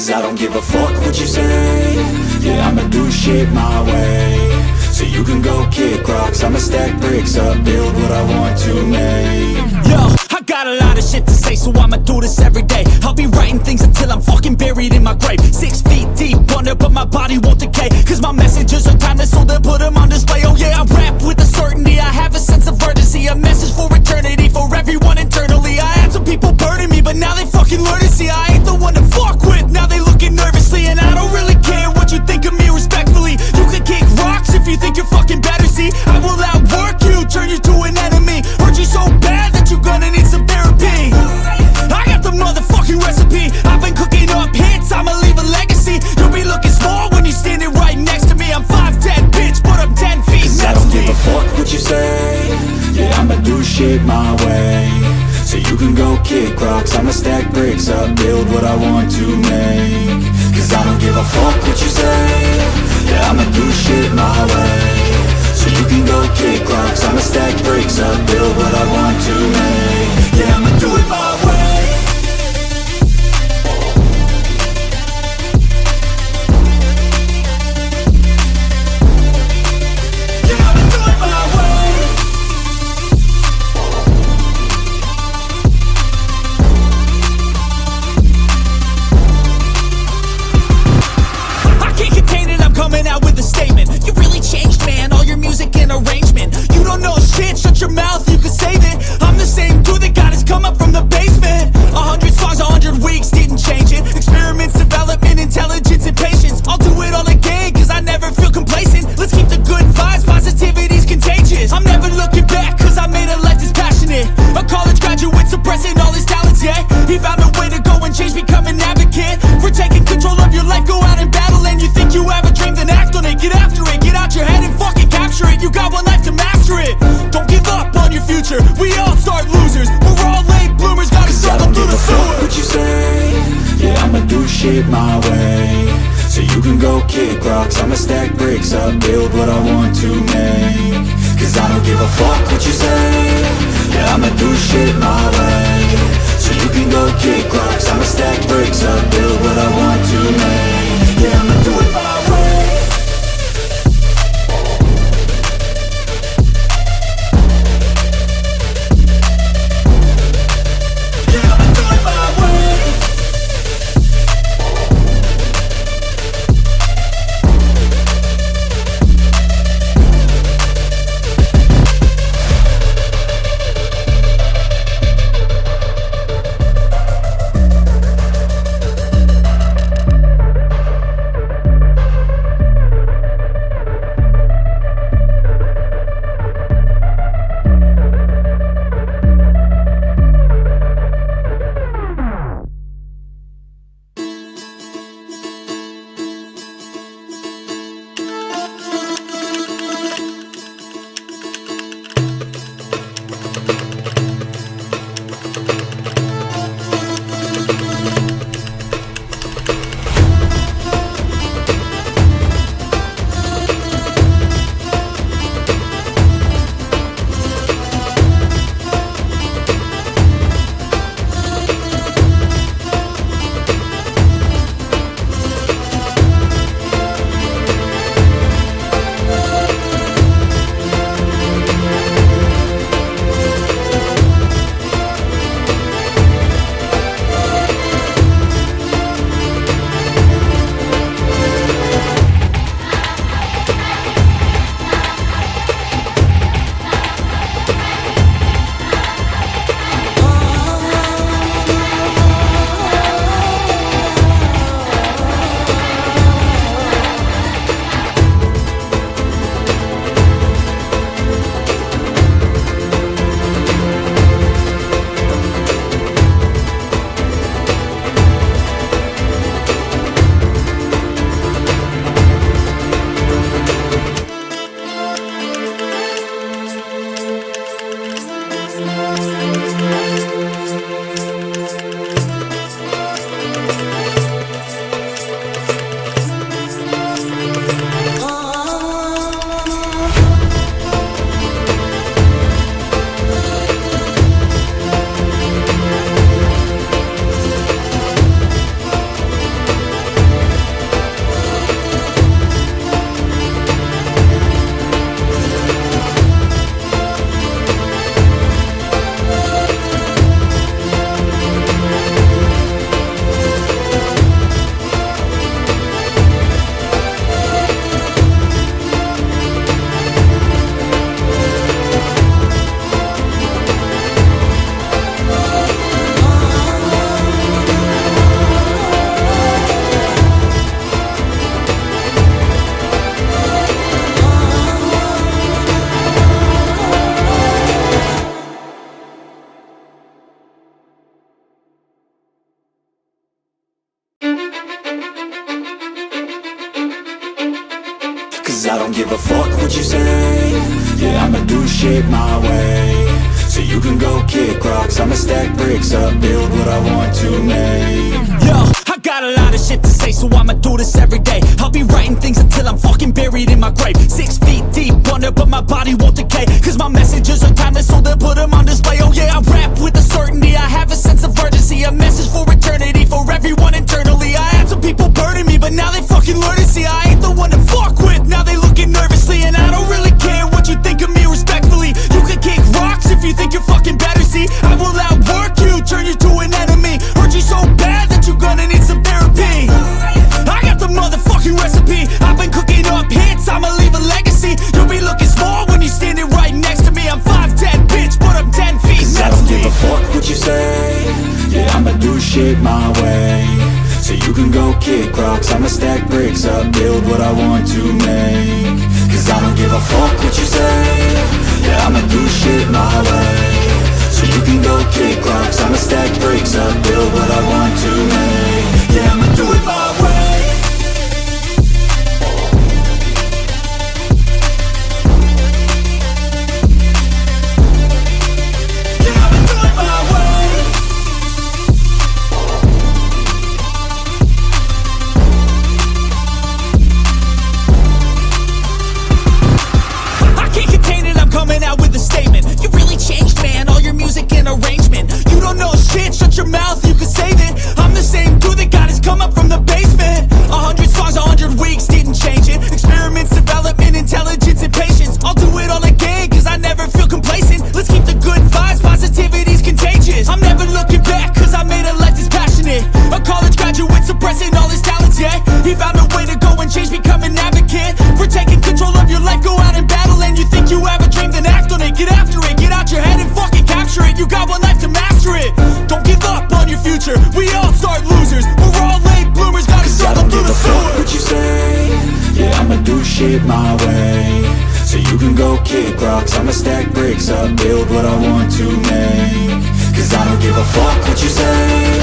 Cause I don't give a fuck what you say. Yeah, I'ma do shit my way. So you can go kick rocks, I'ma stack bricks up, build what I want to make. Yo, I got a lot of shit to say, so I'ma do this every day. I'll be writing things until I'm fucking buried in my grave. 6 feet deep under, but my body won't decay. Cause my messages are timeless, so they'll put them on display. Oh yeah, I rap with a certainty, I have a sense of urgency. A message for eternity, for everyone internally. I had some people burning me, but now they fucking learn to see I ain't the one to fuck with, now they looking nervously. And I don't really care what you think of me, respectfully. You can kick rocks if you think you're fucking better, see. I will outwork you, turn you to an enemy. Hurt you so bad that you're gonna need some therapy. I got the motherfucking recipe, I've been cooking up hits, I'ma leave a legacy. You'll be looking small when you're standing right next to me. I'm 5'10", bitch, but I'm 10 feet. Cause I don't give a fuck what you say. Yeah, I'ma do shit my way. So you can go kick rocks, I'ma stack bricks up, build what I want to make. Cause I don't give a fuck what you say. Yeah, I'ma do shit my way. So you can go kick rocks, I'ma stack bricks up, build what I want to make. Yeah, I'ma do it my way. Coming out with a statement. You really changed, man, all your music and arrangement. You don't know shit, shut your mouth, you can save it. I'm the same dude that got his come up from the basement. 100 songs, 100 weeks, didn't change it. Experiments, development, intelligence, and patience. I'll do it all again, cause I never feel complacent. Let's keep the good vibes, positivity's contagious. I'm never looking back, cause I made a life that's passionate. A college graduate suppressing all his talents, yeah. He found a way to go and change, become an advocate for taking control of your life, go out and battle. And you think you have a dream, then act on it, get after it, get out your head and fucking capture it. You got one life to master it. Don't give up on your future, we all start losers. We're all late bloomers, gotta struggle through the sewer. What you say? Yeah, I'ma do shit my way. So you can go kick rocks, I'ma stack bricks up, build what I want to make. Cause I don't give a fuck what you say. Yeah, I'ma do shit my way. So you can go kick rocks, I'ma stack bricks up, build what I want to make. Yeah, I'ma do it my way. Cause I don't give a fuck what you say. Yeah, I'ma do shit my way. So you can go kick rocks, I'ma stack bricks up, build what I want to make. Yo, I got a lot of shit to say, so I'ma do this every day. I'll be writing things until I'm fucking buried in my grave. 6 feet deep under, but my body won't decay. Cause my messages are timeless, so they'll put them on display. Oh yeah, I rap with a certainty, I have a sense of urgency. A message for eternity, for everyone internally. I had some people burning me, but now they fucking learn to see I ain't the one to fuck with, now they looking nervously. And I don't really care what you think of me respectfully. You can kick rocks if you think you're fucking better, see. I will outwork you, turn you to an enemy. Hurt you so bad that you're gonna need some therapy. I got the motherfucking recipe. I've been cooking up hits, I'ma leave a legacy. You'll be looking small when you're standing right next to me. I'm 5'10", bitch, but I'm 10 feet Cause I don't give a fuck what you say. Yeah, I'ma do shit my way. So you can go kick rocks, I'ma stack bricks up, build what I want to make. Cause I don't give a fuck what you say. Yeah, I'ma do shit my way. So you can go kick rocks, I'ma stack bricks up, build what I want to make. Yeah, I'ma do it my way. Yeah, I'ma do it my way. I can't contain it, I'm coming out with a statement. You really changed, man, all your music and arrangement. You don't know shit, shut your mouth, you can save it. I'm the same dude that got his come up from the basement. 100 songs, 100 weeks, didn't change it. Experiments, development, intelligence, and patience. I'll do it all again, cause I never feel complacent. Let's keep the good vibes, positivity's contagious. I'm never looking back, cause I made a life that's passionate. A college graduate suppressing all his talents, yeah. He found a way to go and change, become an advocate. For taking control of your life, go out and battle. And you think you have a dream, then act on it. Get after it, get out your head and fucking capture it. You got one life to master it. Don't give up on your future, we all start losers. We're all late bloomers, gotta struggle through the Fuck sewer. what you say. Yeah, I'ma do shit my way. So you can go kick rocks, I'ma stack bricks up, build what I want to make. Cause I don't give a fuck what you say.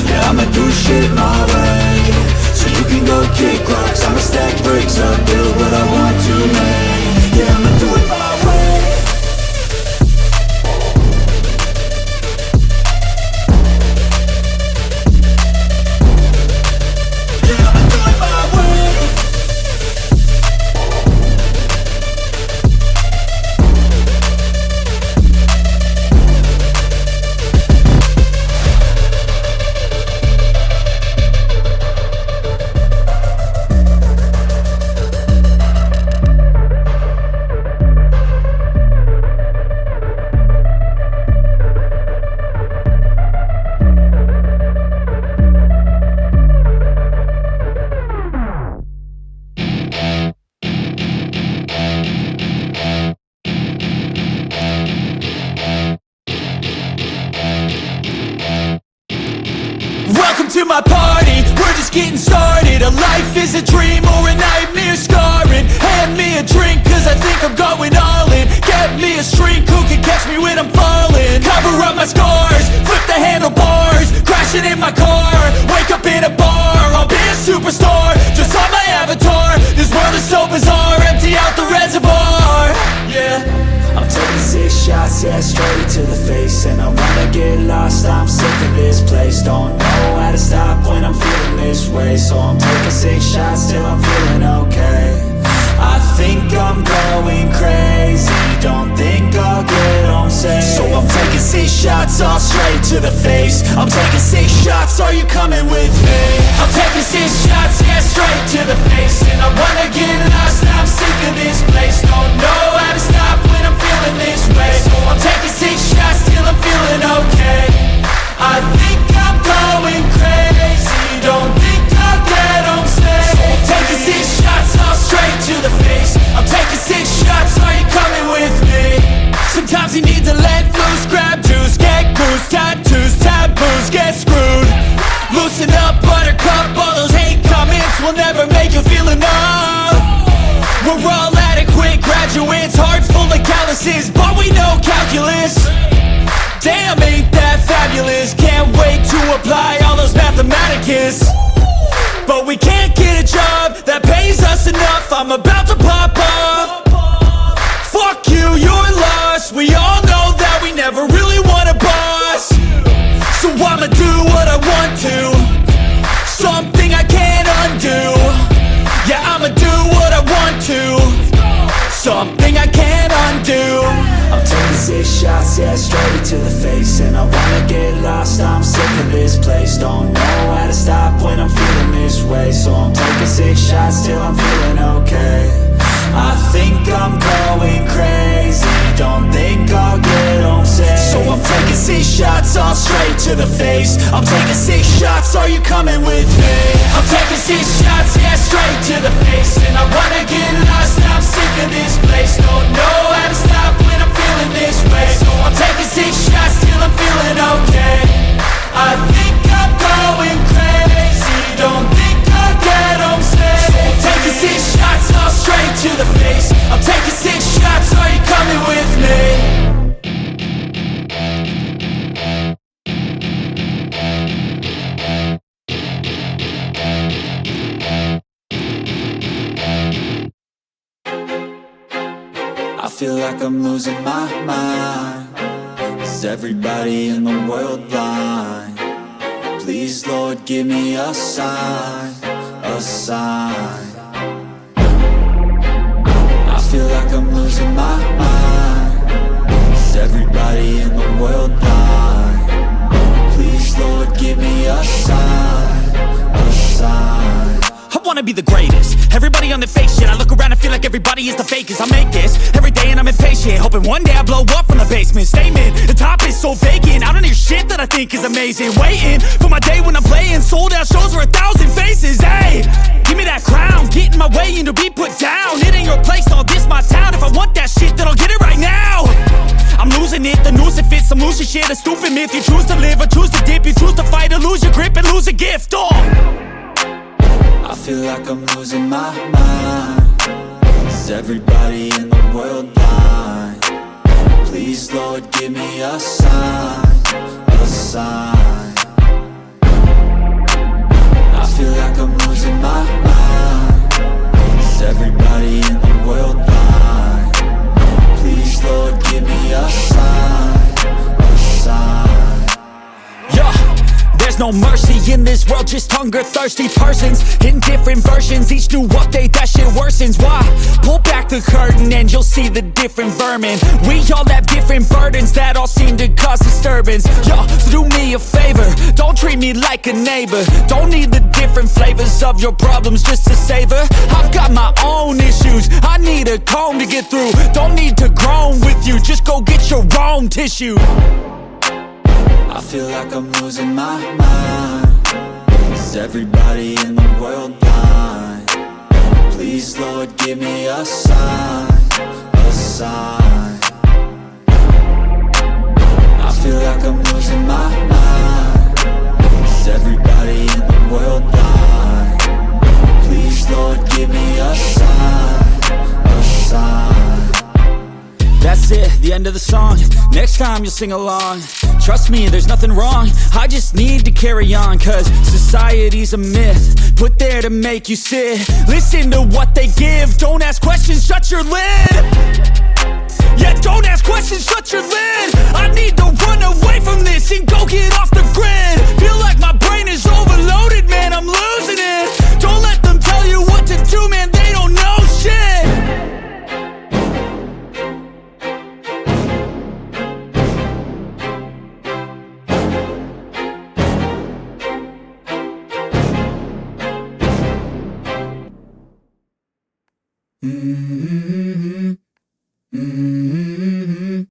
Yeah, I'ma do shit my way. So you can go kick rocks, I'ma stack bricks up, build what I want to make. Yeah, I'ma do it my way. Yeah, I'ma do it my way. Welcome to my party, we're just getting started. A life is a dream or a nightmare scarring. Hand me a drink cause I think I'm going all in. Get me a shrink who can catch me when I'm falling. Cover up my scars, flip the handlebars. Crashing in my car, wake up in a bar. I'll be a superstar, just on my avatar. This world is so bizarre, empty out the reservoir. Yeah, I'm taking 6 shots, yeah, straight to the face. And I wanna get lost, I'm sick of this place. Don't know how to stop when I'm feeling this way. So I'm taking 6 shots till I'm feeling okay. I think I'm going crazy, don't think I'll get home safe. So I'm taking 6 shots, all straight to the face. I'm taking 6 shots, are you coming with me? I'm taking 6 shots, yeah, straight to the face. And I wanna get lost, I'm sick of this place. Don't know how to stop when I'm feeling this way. So I'm taking 6 shots till I'm feeling okay. I think I'm going crazy, don't think I'll get home safe. So I'm taking 6 shots, all straight to the face. I'm taking 6 shots, are you coming with me? Sometimes you need to let loose, grab juice, get goose, tattoos, taboos, get screwed. Loosen up, buttercup, all those hate comments will never make you feel enough. We're all adequate graduates, heart full of calluses, but we know calculus. Damn, ain't that I'ma do what I want to, something I can't undo. Yeah, I'ma do what I want to, something I can't undo. I'm taking 6 shots, yeah, straight to the face. And I wanna get lost, I'm sick of this place. Don't know how to stop when I'm feeling this way. So I'm taking 6 shots till I'm feeling okay. I think I'm going crazy, don't think I'll get home safe. So I'm taking 6 shots, all straight to the face. I'm taking 6 shots, are you coming with me? I'm taking 6 shots, yeah, straight to the face. And I wanna get lost, I'm sick of this place. Don't know how to stop when I'm feeling this way. So I'm taking 6 shots till I'm feeling okay. I think I'm going crazy, don't think I'll get home safe. So I'm taking 6 shots, all straight to the face. I'm taking 6 shots, are you coming with me? I feel like I'm losing my mind. Is everybody in the world blind? Please, Lord, give me a sign, a sign. I feel like I'm losing my mind. Is everybody in the world blind? Please, Lord, give me a sign, a sign. I wanna be the greatest. Everybody on the fake shit. I look around and feel like everybody is the fakest. I make this every day and I'm impatient, hoping one day I blow up from the basement. Statement, the top is so vacant. I don't hear shit that I think is amazing. Waiting for my day when I'm playing sold out shows for 1,000 faces. Hey, give me that crown, get in my way and to be put down. It ain't your place, all this my town. If I want that shit, then I'll get it right now. I'm losing it, the noose it fits. I'm losing shit, a stupid myth. You choose to live or choose to dip. You choose to fight or lose your grip and lose a gift. I feel like I'm losing my mind. Is everybody in the world blind? Please, Lord, give me a sign, a sign. I feel like I'm losing my mind. Is everybody in the world blind? Please, Lord, give me a sign, a sign. Yeah, there's no mercy in this world, just hunger-thirsty persons in different versions. Each new update, that shit worsens. Why? Pull back the curtain and you'll see the different vermin. We all have different burdens that all seem to cause disturbance. Yo, so do me a favor, don't treat me like a neighbor. Don't need the different flavors of your problems just to savor. I've got my own issues, I need a comb to get through. Don't need to groan with you, just go get your own tissue. I feel like I'm losing my mind. Is everybody in the world blind? Please, Lord, give me a sign, a sign. I feel like I'm losing my mind. Is everybody in the world blind? Please, Lord, give me a sign, a sign. That's it, the end of the song. Next time you'll sing along. Trust me, there's nothing wrong. I just need to carry on, cause society's a myth put there to make you sit. Listen to what they give. Don't ask questions, shut your lid. Yeah, don't ask questions, shut your lid. I need to run away from this and go get off the grid. Feel like my brain is overloaded, man, I'm losing it. Don't let them tell you what to do, man, they don't know shit. Mm-hmm.